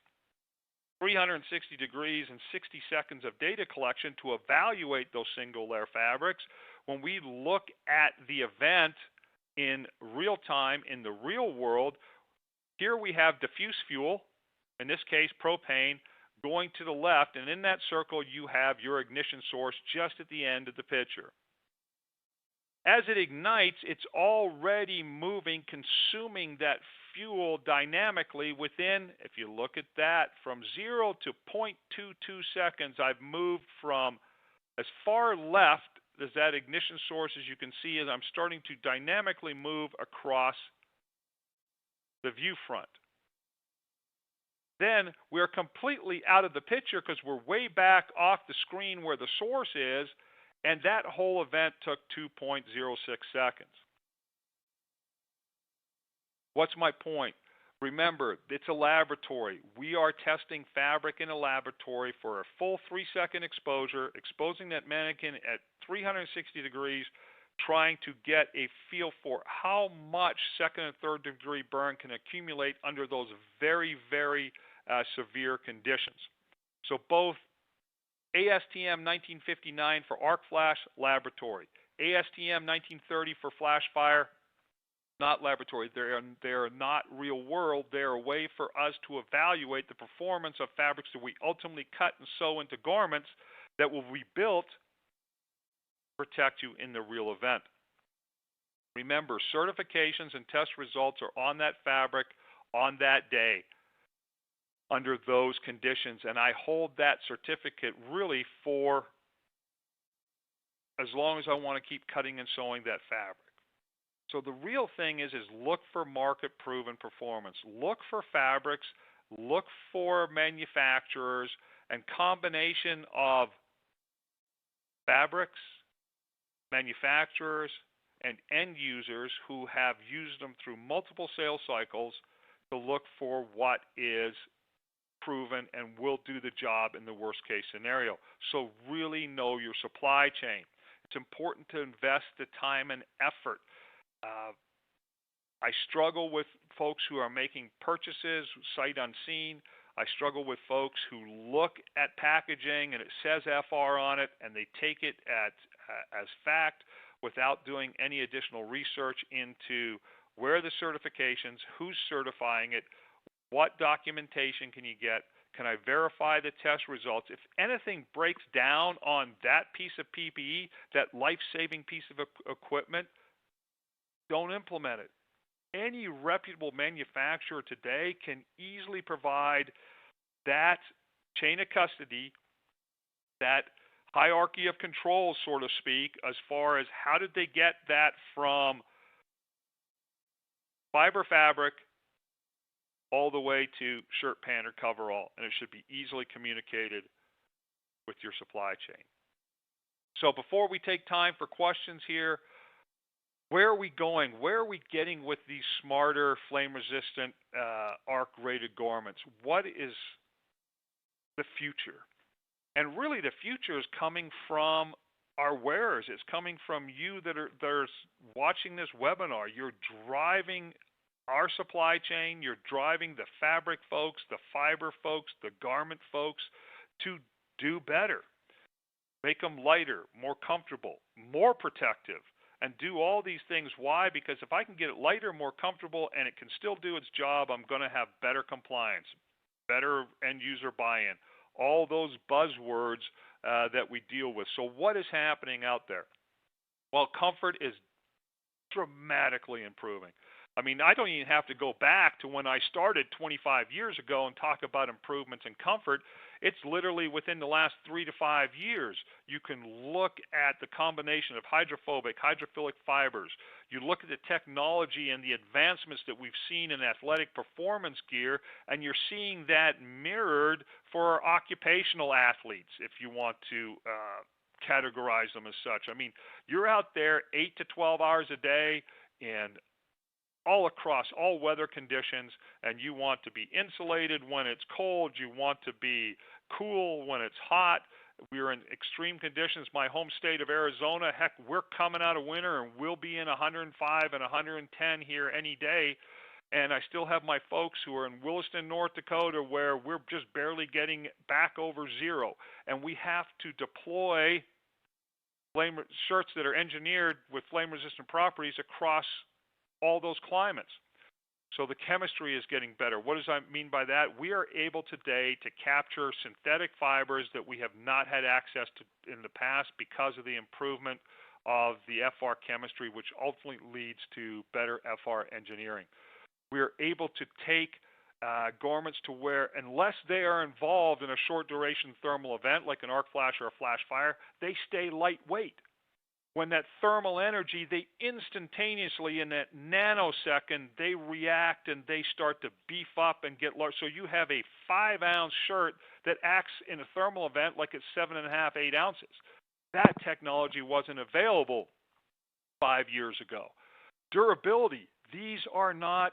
360 degrees, and 60 seconds of data collection to evaluate those single layer fabrics, when we look at the event in real time, in the real world, here we have diffuse fuel, in this case propane, going to the left, and in that circle you have your ignition source just at the end of the picture. As it ignites, it's already moving, consuming that fuel dynamically within, if you look at that, from 0 to 0.22 seconds, I've moved from as far left as that ignition source as you can see as I'm starting to dynamically move across the view front. Then we're completely out of the picture because we're way back off the screen where the source is, and that whole event took 2.06 seconds. What's my point? Remember, it's a laboratory. We are testing fabric in a laboratory for a full 3-second exposure, exposing that mannequin at 360 degrees, trying to get a feel for how much second and third degree burn can accumulate under those very, very severe conditions. So both ASTM 1959 for arc flash, laboratory. ASTM 1930 for flash fire, not laboratory. They are not real world. They're a way for us to evaluate the performance of fabrics that we ultimately cut and sew into garments that will be built to protect you in the real event. Remember, certifications and test results are on that fabric on that day under those conditions, and I hold that certificate really for as long as I want to keep cutting and sewing that fabric. So the real thing is look for market-proven performance. Look for fabrics, look for manufacturers, and combination of fabrics, manufacturers, and end users who have used them through multiple sales cycles to look for what is proven and will do the job in the worst case scenario. So really know your supply chain. It's important to invest the time and effort. I struggle with folks who are making purchases sight unseen. I struggle with folks who look at packaging and it says FR on it and they take it as fact without doing any additional research into Where are the certifications? Who's certifying it? What documentation can you get? Can I verify the test results? If anything breaks down on that piece of PPE, that life-saving piece of equipment, don't implement it. Any reputable manufacturer today can easily provide that chain of custody, that hierarchy of control, so to speak, as far as how did they get that from fiber fabric all the way to shirt, pant, or coverall, and it should be easily communicated with your supply chain. So before we take time for questions here, where are we going? Where are we getting with these smarter, flame-resistant, arc-rated garments? What is the future? And really the future is coming from our wearers. It's coming from you that are watching this webinar. You're driving our supply chain. You're driving the fabric folks, the fiber folks, the garment folks to do better. Make them lighter, more comfortable, more protective, and do all these things. Why? Because if I can get it lighter, more comfortable, and it can still do its job, I'm going to have better compliance, better end-user buy-in, all those buzzwords that we deal with. So what is happening out there? Well, comfort is dramatically improving. I mean, I don't even have to go back to when I started 25 years ago and talk about improvements in comfort. It's literally within the last 3 to 5 years. You can look at the combination of hydrophobic, hydrophilic fibers. You look at the technology and the advancements that we've seen in athletic performance gear, and you're seeing that mirrored for occupational athletes, if you want to categorize them as such. I mean, you're out there 8 to 12 hours a day and all across all weather conditions, and you want to be insulated when it's cold, you want to be cool when it's hot. We're in extreme conditions. My home state of Arizona, heck, we're coming out of winter and we'll be in 105 and 110 here any day. And I still have my folks who are in Williston, North Dakota, where we're just barely getting back over zero. And we have to deploy shirts that are engineered with flame-resistant properties across all those climates. So the chemistry is getting better. What does I mean by that? We are able today to capture synthetic fibers that we have not had access to in the past because of the improvement of the FR chemistry, which ultimately leads to better FR engineering. We are able to take garments to where, unless they are involved in a short duration thermal event like an arc flash or a flash fire, they stay lightweight. When that thermal energy, they instantaneously, in that nanosecond, they react and they start to beef up and get large. So you have a 5-ounce shirt that acts in a thermal event like it's 7.5, 8 ounces. That technology wasn't available 5 years ago. Durability, these are not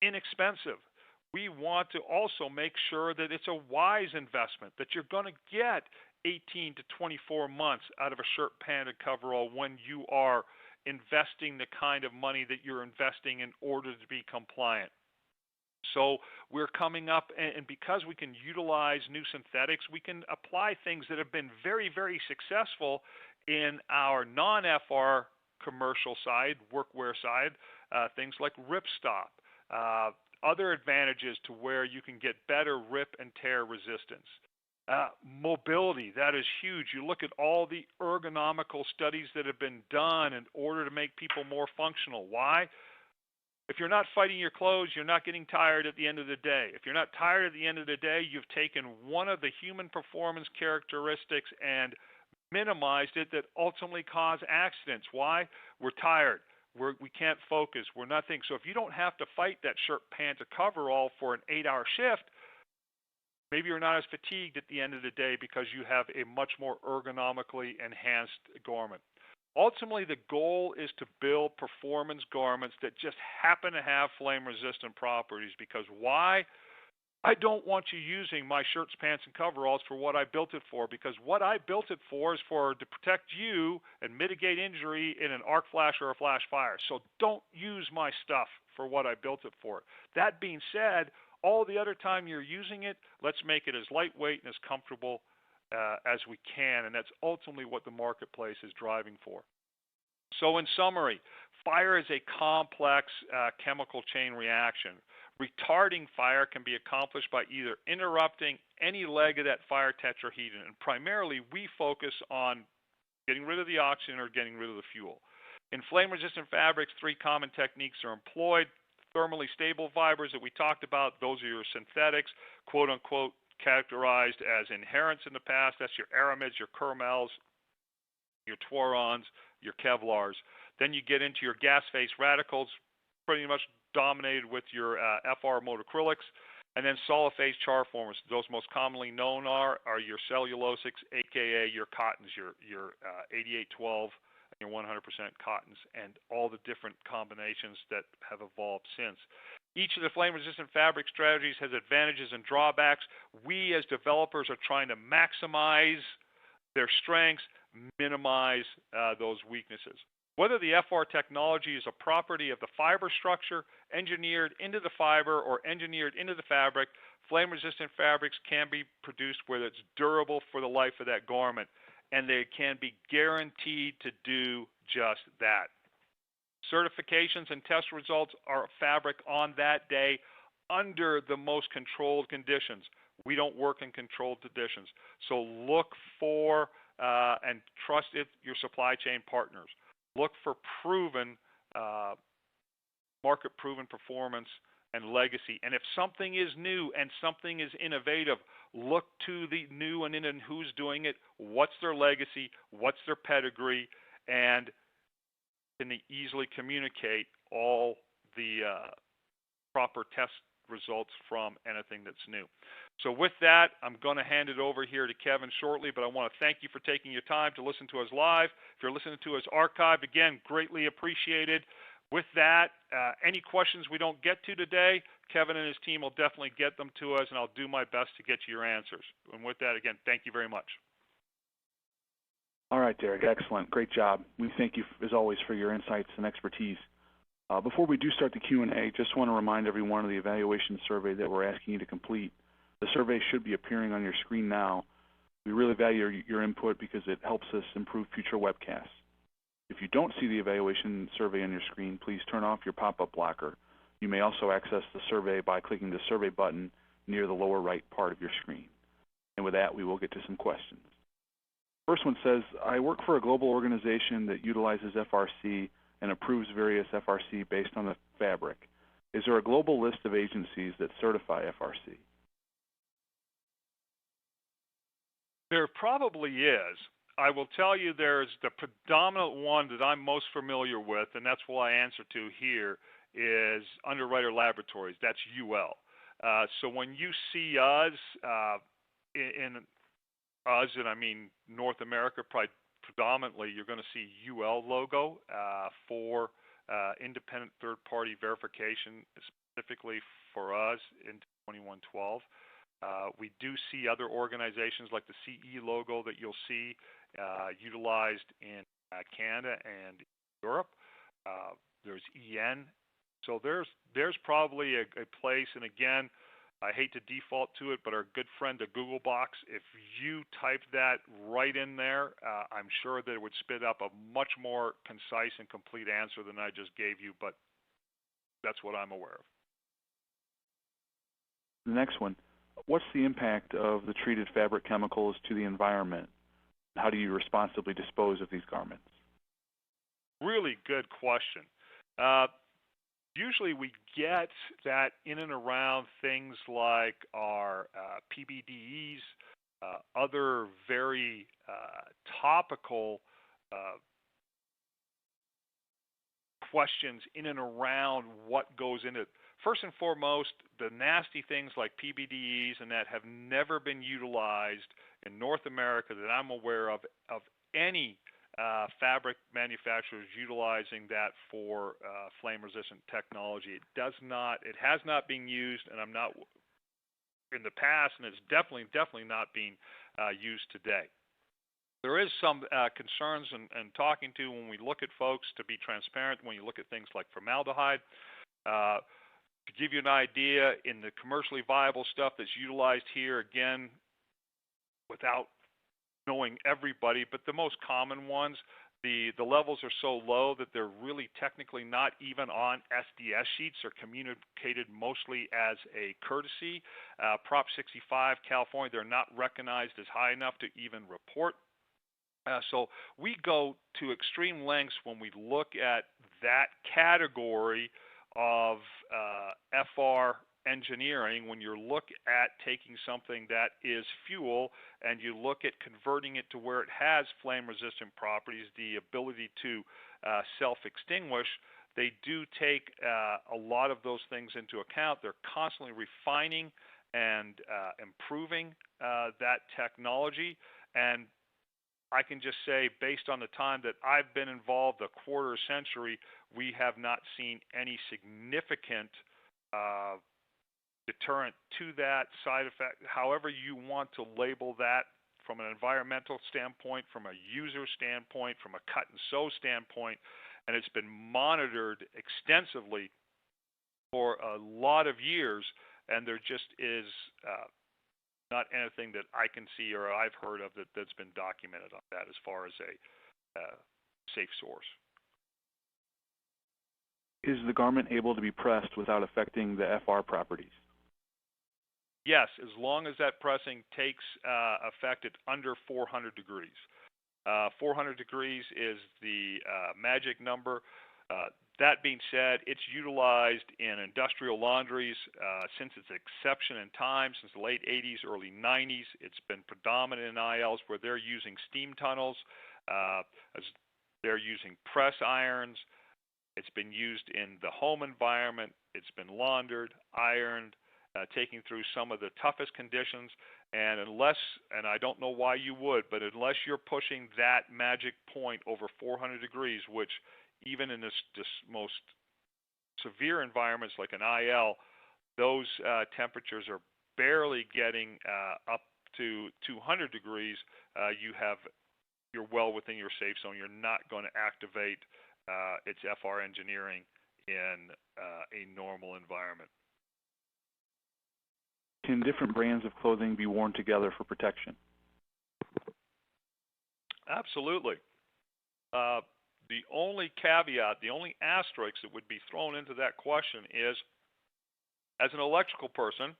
inexpensive. We want to also make sure that it's a wise investment, that you're going to get 18 to 24 months out of a shirt, pant, and coverall when you are investing the kind of money that you're investing in order to be compliant. So we're coming up, and because we can utilize new synthetics, we can apply things that have been very, very successful in our non-FR commercial side, workwear side, things like ripstop, other advantages to where you can get better rip and tear resistance. Mobility, that is huge. You look at all the ergonomical studies that have been done in order to make people more functional. Why? If you're not fighting your clothes, you're not getting tired at the end of the day. If you're not tired at the end of the day, you've taken one of the human performance characteristics and minimized it that ultimately cause accidents. Why? We're tired. We can't focus. We're nothing. So if you don't have to fight that shirt, pants, or coverall for an 8-hour shift, maybe you're not as fatigued at the end of the day because you have a much more ergonomically enhanced garment. Ultimately, the goal is to build performance garments that just happen to have flame-resistant properties. Because why? I don't want you using my shirts, pants, and coveralls for what I built it for, because what I built it for is to protect you and mitigate injury in an arc flash or a flash fire. So don't use my stuff for what I built it for. That being said, all the other time you're using it, let's make it as lightweight and as comfortable as we can, and that's ultimately what the marketplace is driving for. So in summary, fire is a complex chemical chain reaction. Retarding fire can be accomplished by either interrupting any leg of that fire tetrahedron, and primarily we focus on getting rid of the oxygen or getting rid of the fuel. In flame-resistant fabrics, 3 common techniques are employed. Thermally stable fibers that we talked about, those are your synthetics, quote-unquote, characterized as inherents in the past. That's your aramids, your Kermels, your Twarons, your Kevlars. Then you get into your gas phase radicals, pretty much dominated with your FR motocrylics, and then solid phase char formers. Those most commonly known are your cellulosics, aka your cottons, your 8812 and your 100% cottons, and all the different combinations that have evolved since. Each of the flame-resistant fabric strategies has advantages and drawbacks. We as developers are trying to maximize their strengths, minimize those weaknesses. Whether the FR technology is a property of the fiber structure, engineered into the fiber, or engineered into the fabric, flame-resistant fabrics can be produced where it's durable for the life of that garment, and they can be guaranteed to do just that. Certifications and test results are fabric on that day under the most controlled conditions. We don't work in controlled conditions. So look for and trust your supply chain partners. Look for proven, market-proven performance and legacy. And if something is new and something is innovative, look to the new and who's doing it, what's their legacy, what's their pedigree, and can they easily communicate all the proper test results from anything that's new. So with that, I'm going to hand it over here to Kevin shortly, but I want to thank you for taking your time to listen to us live. If you're listening to us archived, again, greatly appreciated. With that, any questions we don't get to today, Kevin and his team will definitely get them to us, and I'll do my best to get you your answers. And with that, again, thank you very much. All right, Derek, excellent. Great job. We thank you, as always, for your insights and expertise. Before we do start the Q&A, just want to remind everyone of the evaluation survey that we're asking you to complete. The survey should be appearing on your screen now. We really value your input because it helps us improve future webcasts. If you don't see the evaluation survey on your screen, please turn off your pop-up blocker. You may also access the survey by clicking the survey button near the lower right part of your screen. And with that, we will get to some questions. First one says, I work for a global organization that utilizes FRC and approves various FRC based on the fabric. Is there a global list of agencies that certify FRC? There probably is. I will tell you there's the predominant one that I'm most familiar with, and that's what I answer to here, is Underwriter Laboratories. That's UL. So when you see us, in us, and I mean North America, predominantly, you're going to see UL logo for independent third-party verification, specifically for us in 2112. We do see other organizations like the CE logo that you'll see utilized in Canada and Europe. There's EN. So there's probably a place, and again, I hate to default to it, but our good friend, the Google box, if you type that right in there, I'm sure that it would spit up a much more concise and complete answer than I just gave you, but that's what I'm aware of. The next one, what's the impact of the treated fabric chemicals to the environment? How do you responsibly dispose of these garments? Really good question. Usually we get that in and around things like our PBDEs, other very topical questions in and around what goes into it. First and foremost, the nasty things like PBDEs and that have never been utilized in North America that I'm aware of any fabric manufacturers utilizing that for flame-resistant technology. It has not been used, and I'm not in the past, and it's definitely not being used today. There is some concerns and talking to when we look at folks, to be transparent, when you look at things like formaldehyde. To give you an idea, in the commercially viable stuff that's utilized here, again, without knowing everybody, but the most common ones, The levels are so low that they're really technically not even on SDS sheets. They're communicated mostly as a courtesy. Prop 65, California, they're not recognized as high enough to even report. So we go to extreme lengths when we look at that category of FR engineering. When you look at taking something that is fuel and you look at converting it to where it has flame-resistant properties, the ability to self-extinguish, they do take a lot of those things into account. They're constantly refining and improving that technology. And I can just say, based on the time that I've been involved, a quarter century, we have not seen any significant deterrent to that side effect, however you want to label that, from an environmental standpoint, from a user standpoint, from a cut and sew standpoint, and it's been monitored extensively for a lot of years, and there just is not anything that I can see or I've heard of that's been documented on that as far as a safe source. Is the garment able to be pressed without affecting the FR properties? Yes, as long as that pressing takes effect at under 400 degrees. 400 degrees is the magic number. That being said, it's utilized in industrial laundries since its inception in time, since the late 80s, early 90s. It's been predominant in ILs where they're using steam tunnels, as they're using press irons. It's been used in the home environment. It's been laundered, ironed, taking through some of the toughest conditions. And unless, and I don't know why you would, but unless you're pushing that magic point over 400 degrees, which even in this most severe environments like an IL, those temperatures are barely getting up to 200 degrees, you're well within your safe zone. You're not going to activate its FR engineering in a normal environment. Can different brands of clothing be worn together for protection? Absolutely. The only caveat, the only asterisk that would be thrown into that question is, as an electrical person,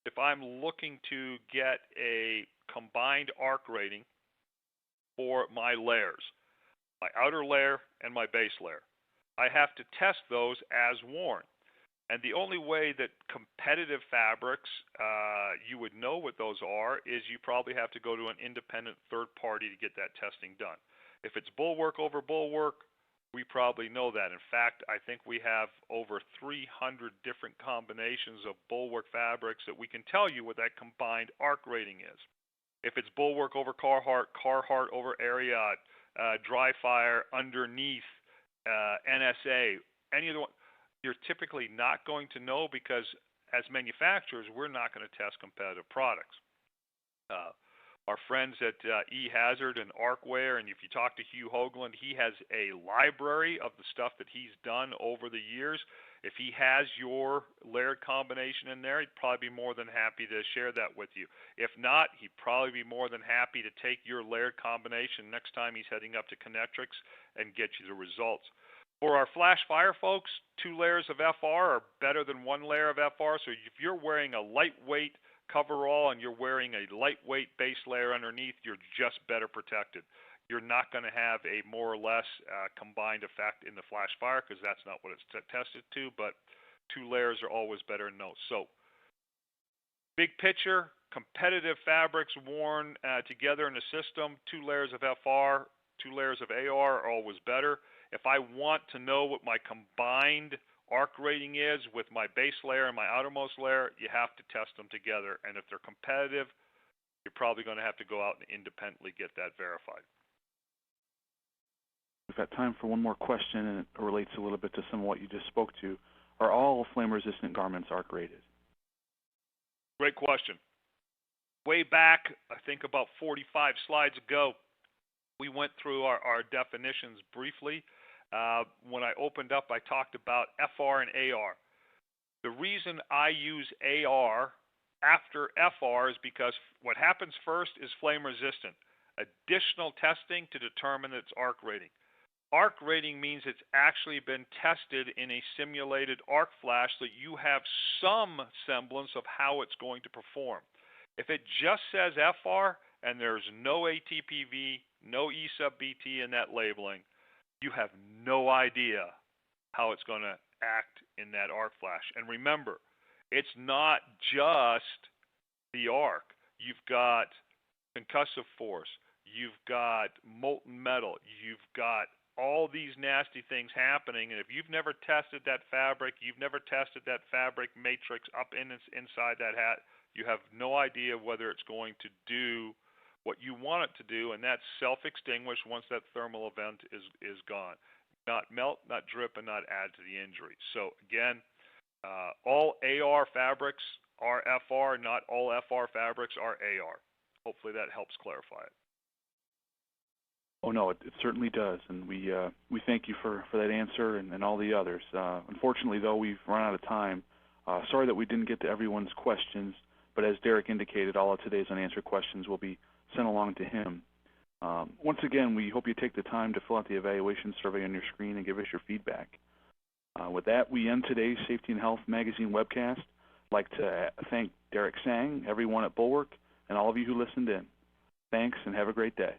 if I'm looking to get a combined arc rating for my layers, my outer layer and my base layer, I have to test those as worn. And the only way that competitive fabrics, you would know what those are, is you probably have to go to an independent third party to get that testing done. If it's Bulwark over Bulwark, we probably know that. In fact, I think we have over 300 different combinations of Bulwark fabrics that we can tell you what that combined arc rating is. If it's Bulwark over Carhartt, Carhartt over Ariat, Dry Fire underneath NSA, any of the ones, you're typically not going to know, because as manufacturers, we're not going to test competitive products. Our friends at eHazard and Arcwear, and if you talk to Hugh Hoagland, he has a library of the stuff that he's done over the years. If he has your layered combination in there, he'd probably be more than happy to share that with you. If not, he'd probably be more than happy to take your layered combination next time he's heading up to Connectrix and get you the results. For our flash fire folks, 2 layers of FR are better than 1 layer of FR. So if you're wearing a lightweight coverall and you're wearing a lightweight base layer underneath, you're just better protected. You're not going to have a more or less combined effect in the flash fire, because that's not what it's tested to, but 2 layers are always better than no. So big picture, competitive fabrics worn together in the system, 2 layers of FR, 2 layers of AR are always better. If I want to know what my combined arc rating is with my base layer and my outermost layer, you have to test them together. And if they're competitive, you're probably going to have to go out and independently get that verified. We've got time for one more question, and it relates a little bit to some of what you just spoke to. Are all flame-resistant garments arc rated? Great question. Way back, I think about 45 slides ago, we went through our definitions briefly. When I opened up, I talked about FR and AR. The reason I use AR after FR is because what happens first is flame resistant. additional testing to determine its arc rating. Arc rating means it's actually been tested in a simulated arc flash so you have some semblance of how it's going to perform. If it just says FR and there's no ATPV, no E sub BT in that labeling, you have no idea how it's going to act in that arc flash. And remember, it's not just the arc. You've got concussive force, you've got molten metal, you've got all these nasty things happening, and if you've never tested that fabric, you've never tested that fabric matrix up inside that hat, you have no idea whether it's going to do what you want it to do, and that's self-extinguish once that thermal event is gone. Not melt, not drip, and not add to the injury. So again, all AR fabrics are FR, not all FR fabrics are AR. Hopefully that helps clarify it. Oh, no, it certainly does, and we thank you for that answer and all the others. Unfortunately, though, we've run out of time. Sorry that we didn't get to everyone's questions, but as Derek indicated, all of today's unanswered questions will be sent along to him. Once again, we hope you take the time to fill out the evaluation survey on your screen and give us your feedback. With that, we end today's Safety and Health Magazine webcast. I'd like to thank Derek Sang, everyone at Bulwark, and all of you who listened in. Thanks, and have a great day.